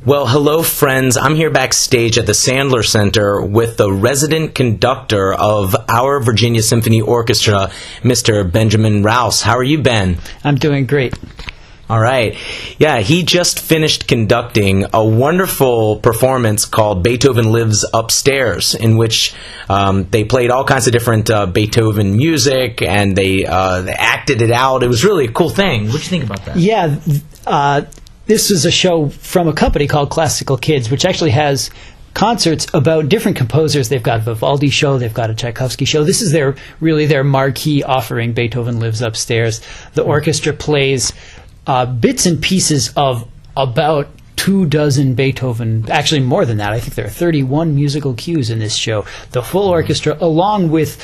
Well, hello, friends. I'm here backstage at the Sandler Center with the resident conductor of our Virginia Symphony Orchestra, Mr. Benjamin Rouse. How are you, Ben? I'm doing great. All right. Yeah, he just finished conducting a wonderful performance called Beethoven Lives Upstairs, in which they played all kinds of different Beethoven music, and they acted it out. It was really a cool thing. What do you think about that? Yeah, this is a show from a company called Classical Kids, which actually has concerts about different composers. They've got a Vivaldi show, they've got a Tchaikovsky show. This is their marquee offering, Beethoven Lives Upstairs. The orchestra plays bits and pieces of about 24 Beethoven, actually more than that. I think there are 31 musical cues in this show. The full orchestra, along with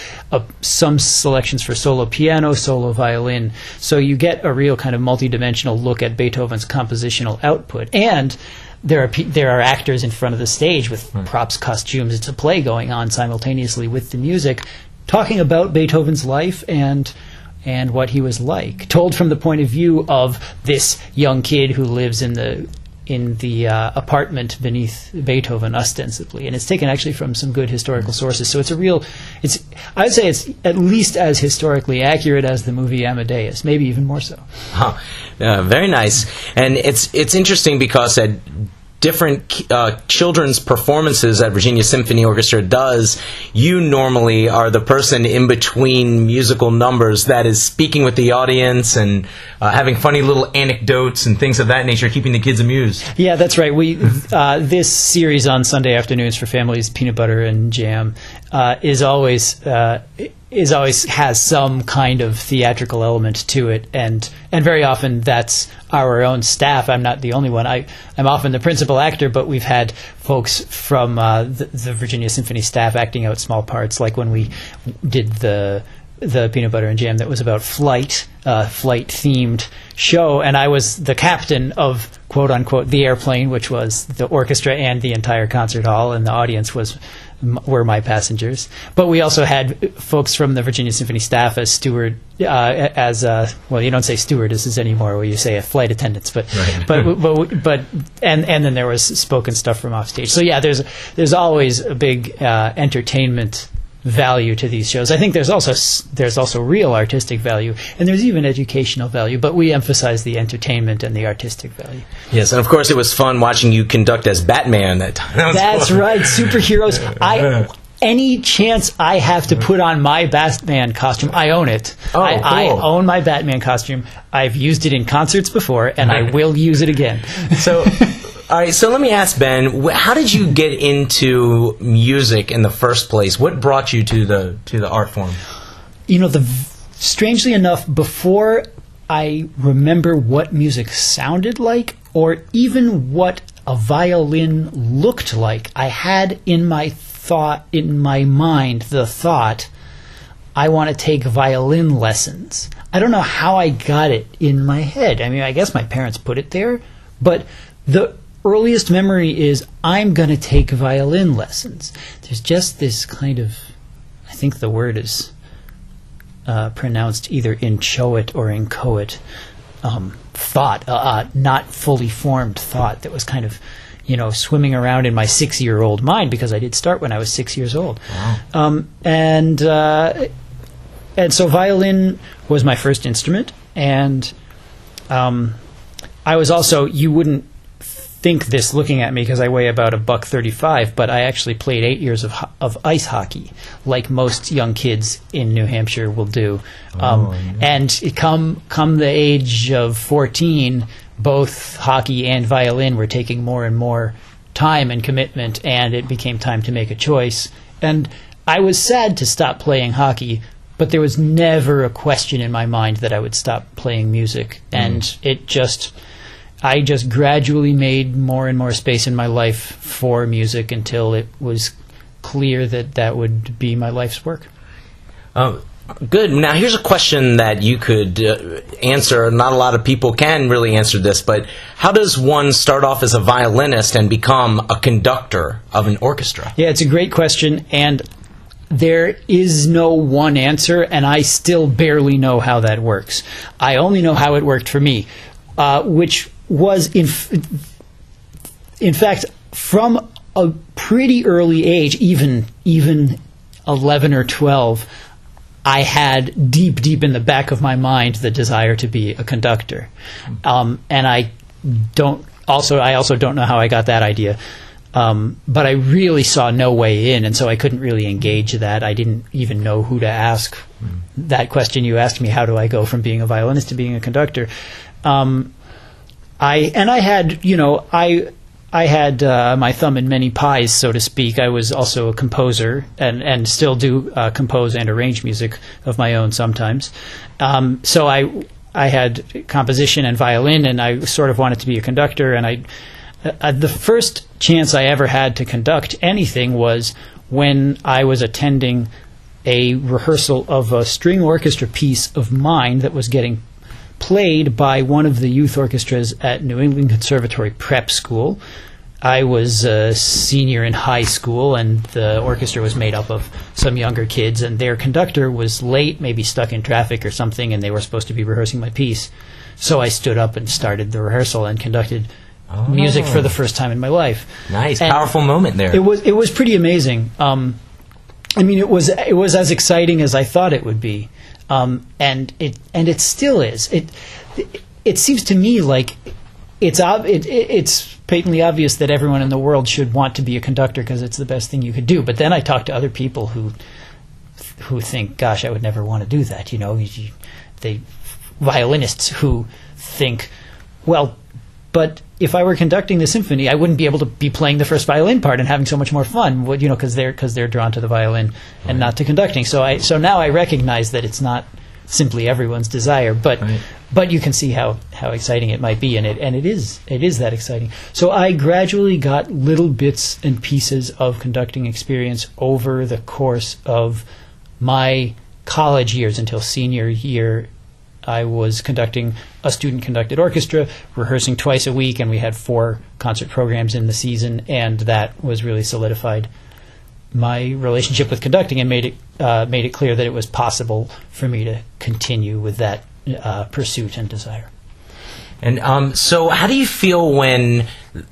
some selections for solo piano, solo violin. So you get a real kind of multidimensional look at Beethoven's compositional output. And there are actors in front of the stage with props, costumes. It's a play going on simultaneously with the music, talking about Beethoven's life and what he was like, told from the point of view of this young kid who lives in the apartment beneath Beethoven, ostensibly, and it's taken actually from some good historical sources. So I'd say it's at least as historically accurate as the movie Amadeus, maybe even more so. Very nice, and it's interesting because at different children's performances at Virginia Symphony Orchestra does, you normally are the person in between musical numbers that is speaking with the audience and having funny little anecdotes and things of that nature, keeping the kids amused. Yeah, that's right. We this series on Sunday afternoons for families, Peanut Butter and Jam, is always has some kind of theatrical element to it, and very often that's our own staff. I'm not the only one. I'm often the principal actor, but we've had folks from the Virginia Symphony staff acting out small parts, like when we did the Peanut Butter and Jam that was about flight themed show, and I was the captain of quote unquote the airplane, which was the orchestra and the entire concert hall, and the audience were my passengers. But we also had folks from the Virginia Symphony staff as steward, well, you don't say stewardesses anymore, where you say a flight attendants, but right. and then there was spoken stuff from off stage. So yeah, there's always a big entertainment value to these shows. I think there's also real artistic value, and there's even educational value, but we emphasize the entertainment and the artistic value. Yes, and of course it was fun watching you conduct as Batman that time. That's right, superheroes. Any chance I have to put on my Batman costume, I own it. Oh, cool. I own my Batman costume. I've used it in concerts before, and I will use it again. So, all right. So let me ask Ben, how did you get into music in the first place? What brought you to the art form? Strangely enough, before I remember what music sounded like, or even what a violin looked like, I had in my mind the thought, I want to take violin lessons. I don't know how I got it in my head. I mean, I guess my parents put it there, but the earliest memory is I'm going to take violin lessons. There's just this kind of, I think the word is pronounced either inchoate or inchoate thought, not fully formed thought that was kind of swimming around in my 6-year-old mind, because I did start when I was 6 years old. Wow. And so violin was my first instrument, and I was also, you wouldn't think this looking at me because I weigh about $135, but I actually played 8 years of ice hockey, like most young kids in New Hampshire will do. And come the age of 14, both hockey and violin were taking more and more time and commitment, and it became time to make a choice. And I was sad to stop playing hockey, but there was never a question in my mind that I would stop playing music. And I just gradually made more and more space in my life for music until it was clear that would be my life's work. Good. Now, here's a question that you could answer. Not a lot of people can really answer this, but how does one start off as a violinist and become a conductor of an orchestra? Yeah, it's a great question, and there is no one answer, and I still barely know how that works. I only know how it worked for me, which was in fact, from a pretty early age, even 11 or 12, I had deep in the back of my mind the desire to be a conductor. And I also don't know how I got that idea. But I really saw no way in, and so I couldn't really engage that. I didn't even know who to ask that question you asked me, how do I go from being a violinist to being a conductor? I had my thumb in many pies, so to speak. I was also a composer and still do compose and arrange music of my own sometimes. So I had composition and violin, and I sort of wanted to be a conductor. And the first chance I ever had to conduct anything was when I was attending a rehearsal of a string orchestra piece of mine that was getting played by one of the youth orchestras at New England Conservatory Prep School. I was a senior in high school, and the orchestra was made up of some younger kids, and their conductor was late, maybe stuck in traffic or something, and they were supposed to be rehearsing my piece. So I stood up and started the rehearsal and conducted music for the first time in my life. Nice, and powerful moment there. It was pretty amazing. I mean, it was as exciting as I thought it would be, and it still is. It seems to me like it's patently obvious that everyone in the world should want to be a conductor because it's the best thing you could do. But then I talk to other people who think, "Gosh, I would never want to do that." Violinists who think, "Well, but if I were conducting the symphony, I wouldn't be able to be playing the first violin part and having so much more fun, because they're drawn to the violin and not to conducting." So now I recognize that it's not simply everyone's desire, but you can see how exciting it might be, and it is that exciting. So I gradually got little bits and pieces of conducting experience over the course of my college years until senior year. I was conducting a student-conducted orchestra, rehearsing twice a week, and we had 4 concert programs in the season, and that was really solidified my relationship with conducting and made it clear that it was possible for me to continue with that pursuit and desire. And so how do you feel when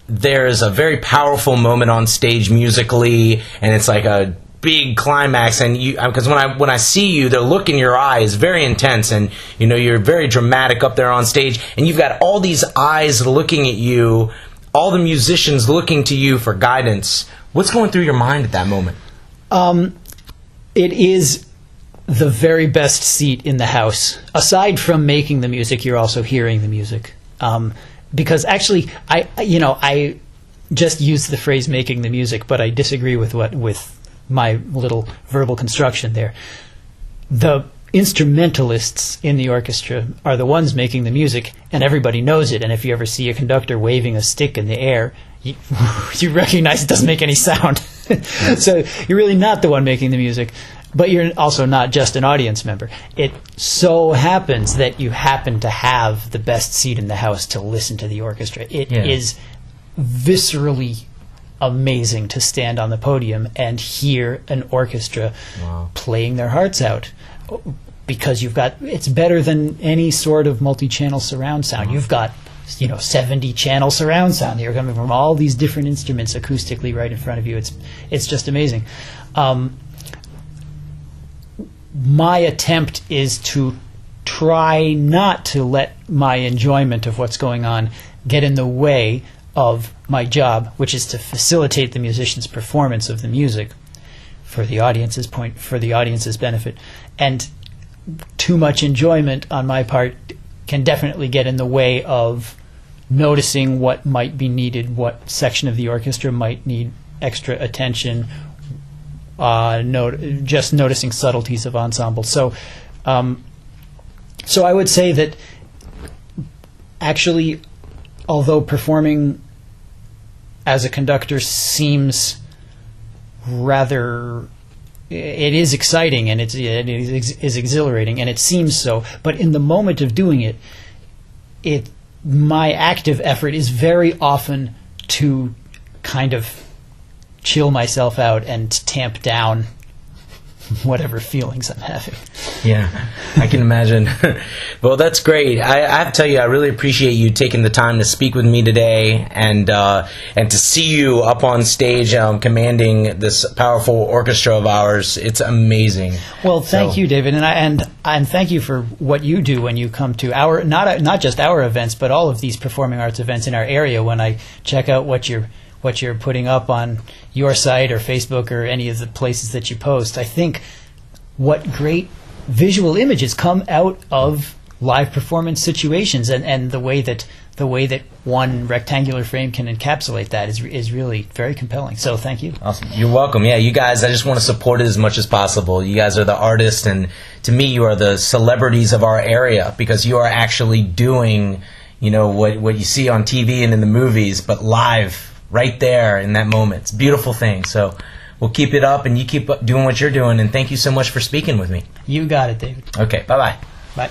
there's a very powerful moment on stage musically, and it's like a big climax, and because when I see you, the look in your eye is very intense, and you're very dramatic up there on stage, and you've got all these eyes looking at you, all the musicians looking to you for guidance. What's going through your mind at that moment? It is the very best seat in the house. Aside from making the music, you're also hearing the music. Because actually, I just used the phrase "making the music," but I disagree with my little verbal construction there. The instrumentalists in the orchestra are the ones making the music, and everybody knows it. And if you ever see a conductor waving a stick in the air, you recognize it doesn't make any sound. So you're really not the one making the music, but you're also not just an audience member. It so happens that you happen to have the best seat in the house to listen to the orchestra. It is viscerally amazing to stand on the podium and hear an orchestra playing their hearts out, because it's better than any sort of multi-channel surround sound. You've got 70 channel surround sound. You're coming from all these different instruments acoustically right in front of you. It's just amazing. My attempt is to try not to let my enjoyment of what's going on get in the way of my job, which is to facilitate the musician's performance of the music for the audience's benefit. And too much enjoyment on my part can definitely get in the way of noticing what might be needed, what section of the orchestra might need extra attention, just noticing subtleties of ensemble. So I would say that actually, although performing as a conductor seems rather, it is exciting and it is exhilarating, and it seems so, but in the moment of doing it, my active effort is very often to kind of chill myself out and tamp down whatever feelings I'm having. Yeah, I can imagine. Well, that's great. I have to tell you, I really appreciate you taking the time to speak with me today, and to see you up on stage commanding this powerful orchestra of ours. It's amazing. Well, thank you, David, and thank you for what you do when you come to our not just our events, but all of these performing arts events in our area. When I check out what you're putting up on your site or Facebook or any of the places that you post, I think what great visual images come out of live performance situations, and the way that one rectangular frame can encapsulate that is really very compelling. So thank you. Awesome. You're welcome. Yeah, you guys, I just want to support it as much as possible. You guys are the artists, and to me, you are the celebrities of our area, because you are actually doing, what you see on TV and in the movies, but live, right there in that moment. It's a beautiful thing. So we'll keep it up, and you keep doing what you're doing, and thank you so much for speaking with me. You got it, David. Okay, bye-bye. Bye.